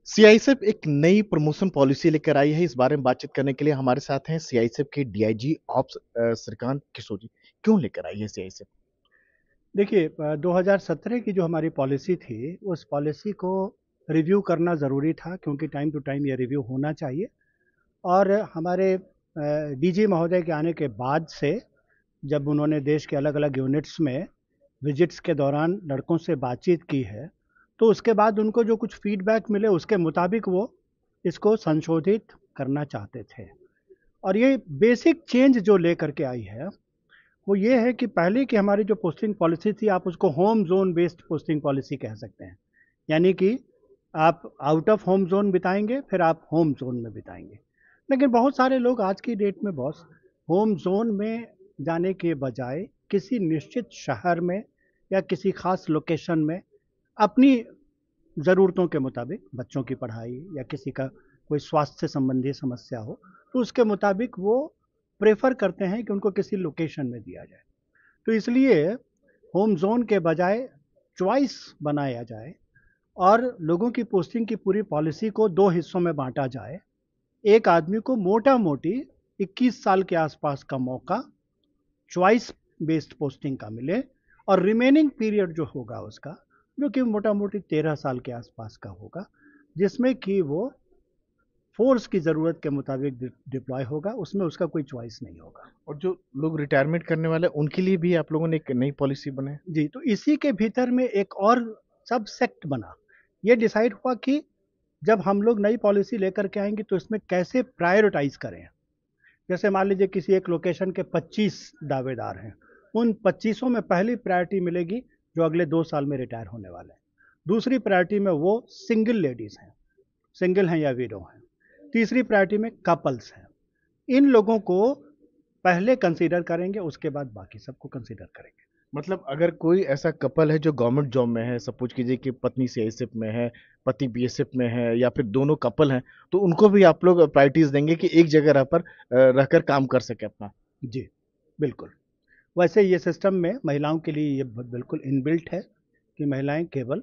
CISF एक नई promotion policy लेकर आई है। इस बारे में बातचीत करने के लिए हमारे साथ हैं सीआईएसएफ के डीआईजी ऑप्स श्रीकांत किशोर जी। क्यों लेकर आई है सीआईएसएफ? देखिए 2017 की जो हमारी पॉलिसी थी, उस पॉलिसी को रिव्यू करना ज़रूरी था क्योंकि टाइम टू टाइम ये रिव्यू होना चाहिए। और हमारे डीजी महोदय के आने के बाद से जब उन्होंने देश के अलग-अलग यूनिट्स में विजिट्स के दौरान लड़कों से बातचीत की है, तो उसके बाद उनको जो कुछ फीडबैक मिले उसके मुताबिक वो इसको संशोधित करना चाहते थे। और ये बेसिक चेंज जो लेकर के आई है वो ये है कि पहले की हमारी जो पोस्टिंग पॉलिसी थी आप उसको home zone based posting policy कह सकते हैं। यानी कि आप आउट ऑफ होम ज़ोन बिताएँगे, फिर आप होम ज़ोन में बिताएँगे। लेकिन बहुत सारे लोग आज की डेट में बॉस होम ज़ोन में जाने के बजाय किसी निश्चित शहर में या किसी ख़ास लोकेशन में अपनी ज़रूरतों के मुताबिक बच्चों की पढ़ाई या किसी का कोई स्वास्थ्य से संबंधी समस्या हो, तो उसके मुताबिक वो प्रेफ़र करते हैं कि उनको किसी लोकेशन में दिया जाए। तो इसलिए होम ज़ोन के बजाय चॉइस बनाया जाए और लोगों की पोस्टिंग की पूरी पॉलिसी को 2 हिस्सों में बाँटा जाए। एक आदमी को मोटा-मोटी 21 साल के आसपास का मौका चॉइस बेस्ड पोस्टिंग का मिले और रिमेनिंग पीरियड जो होगा उसका, जो कि मोटा-मोटी 13 साल के आसपास का होगा, जिसमें कि वो फ़ोर्स की ज़रूरत के मुताबिक डिप्लॉय होगा, उसमें उसका कोई चॉइस नहीं होगा। और जो लोग रिटायरमेंट करने वाले हैं उनके लिए भी आप लोगों ने एक नई पॉलिसी बनाई। जी, तो इसी के भीतर में एक और सबसेक्ट बना। ये डिसाइड हुआ कि जब हम लोग नई पॉलिसी लेकर के आएँगे तो इसमें कैसे प्रायोरिटाइज़ करें। जैसे मान लीजिए किसी एक लोकेशन के 25 दावेदार हैं, उन 25 में पहली प्रायोरिटी मिलेगी जो अगले 2 साल में रिटायर होने वाले हैं। दूसरी प्रायोरिटी में वो सिंगल लेडीज़ हैं, सिंगल हैं या विडो हैं। तीसरी प्रायोरिटी में कपल्स हैं। इन लोगों को पहले कंसीडर करेंगे, उसके बाद बाकी सबको कंसीडर करेंगे। मतलब अगर कोई ऐसा कपल है जो गवर्नमेंट जॉब में है, सपोज कीजिए कि पत्नी सीआईएसएफ में है, पति बीएसएफ में है या फिर दोनों कपल हैं, तो उनको भी आप लोग प्रायोरिटीज देंगे कि एक जगह रहकर काम कर सके अपना। जी, बिल्कुल। वैसे ये सिस्टम में महिलाओं के लिए ये बिल्कुल इनबिल्ट है कि महिलाएं केवल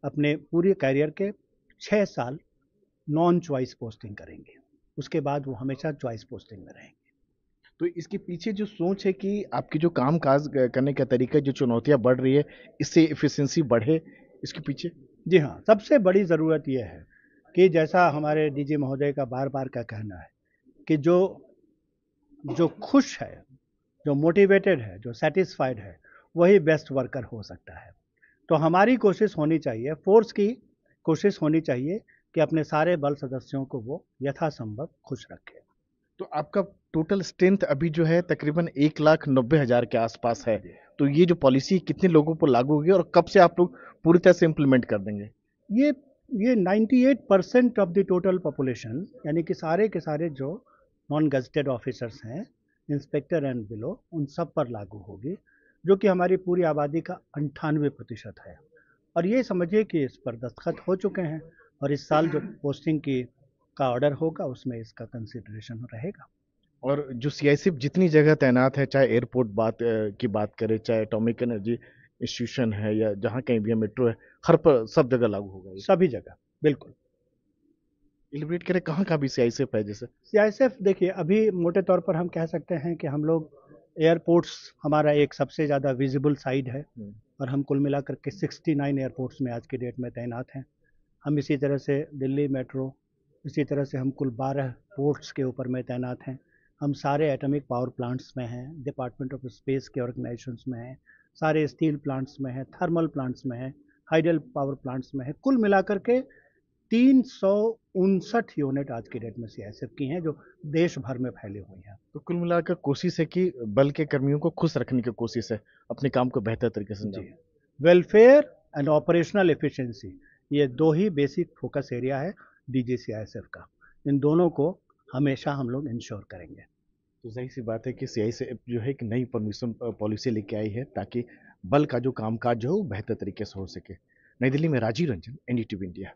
अपने पूरे करियर के 6 साल नॉन चॉइस पोस्टिंग करेंगी। उसके बाद वो हमेशा चॉइस पोस्टिंग में रहेंगी। तो इसके पीछे जो सोच है कि आपकी जो काम-काज करने का तरीका, जो चुनौतियाँ बढ़ रही है, इससे एफिशिएंसी बढ़े, इसके पीछे? जी हाँ, सबसे बड़ी ज़रूरत ये है कि जैसा हमारे डीजी महोदय का बार-बार का कहना है कि जो जो खुश है, जो मोटिवेटेड है, जो सैटिस्फाइड है, वही बेस्ट वर्कर हो सकता है। तो हमारी कोशिश होनी चाहिए, फ़ोर्स की कोशिश होनी चाहिए कि अपने सारे बल सदस्यों को वो यथासंभव खुश रखे। तो आपका टोटल स्ट्रेंथ अभी जो है तकरीबन 1,90,000 के आसपास है। तो ये जो पॉलिसी कितने लोगों पर लागू होगी और कब से आप लोग पूरी तरह से इम्प्लीमेंट कर देंगे? ये ये 98% ऑफ द टोटल पॉपुलेशन यानी कि सारे के सारे जो नॉन गज़ेटेड ऑफिसर्स हैं, इंस्पेक्टर एंड बिलो, उन सब पर लागू होगी, जो कि हमारी पूरी आबादी का 98% है। और ये समझिए कि इस पर दस्तखत हो चुके हैं और इस साल जो पोस्टिंग की का ऑर्डर होगा उसमें इसका कंसिडरेशन रहेगा। और जो सीआईएसएफ जितनी जगह तैनात है, चाहे एयरपोर्ट की बात करें, चाहे एटॉमिक एनर्जी इंस्टीट्यूशन है या जहाँ कहीं भी है, मेट्रो है, हर पर सब जगह लागू होगा ये। सभी जगह, बिल्कुल। इलैबोरेट करें कहाँ-कहाँ भी सीआईएसएफ है जैसे? सीआईएसएफ देखिए अभी मोटे तौर पर हम कह सकते हैं कि हम लोग एयरपोर्ट्स हमारा एक सबसे ज़्यादा विजिबल साइड है हुँ। और हम कुल मिलाकर के 69 एयरपोर्ट्स में आज की डेट में तैनात हैं। हम इसी तरह से दिल्ली मेट्रो, इसी तरह से हम कुल 12 पोर्ट्स के ऊपर में तैनात हैं। हम सारे एटॉमिक पावर प्लांट्स में हैं, डिपार्टमेंट ऑफ स्पेस के ऑर्गेनाइजेशंस में हैं, सारे स्टील प्लांट्स में हैं, थर्मल प्लांट्स में हैं, हाइडल पावर प्लांट्स में हैं। कुल मिलाकर के 359 यूनिट आज की डेट में सीआईएसएफ की हैं जो देश भर में फैली हुई हैं। तो कुल मिलाकर कोशिश है कि बल के कर्मियों को खुश रखने की कोशिश है, अपने काम को बेहतर तरीके से जी, अंजाम। वेलफेयर एंड ऑपरेशनल एफिशिएंसी, ये दो ही बेसिक फोकस एरिया है डीजीसीआईएसएफ का। इन दोनों को हमेशा हम लोग इंश्योर करेंगे। तो ज़ाहिर-सी बात है कि सीआईएसएफ जो है एक नई परमिशन पॉलिसी लेके आई है ताकि बल का जो कामकाज जो है वो बेहतर तरीके से हो सके। नई दिल्ली में राजीव रंजन, एनडीटीवी इंडिया।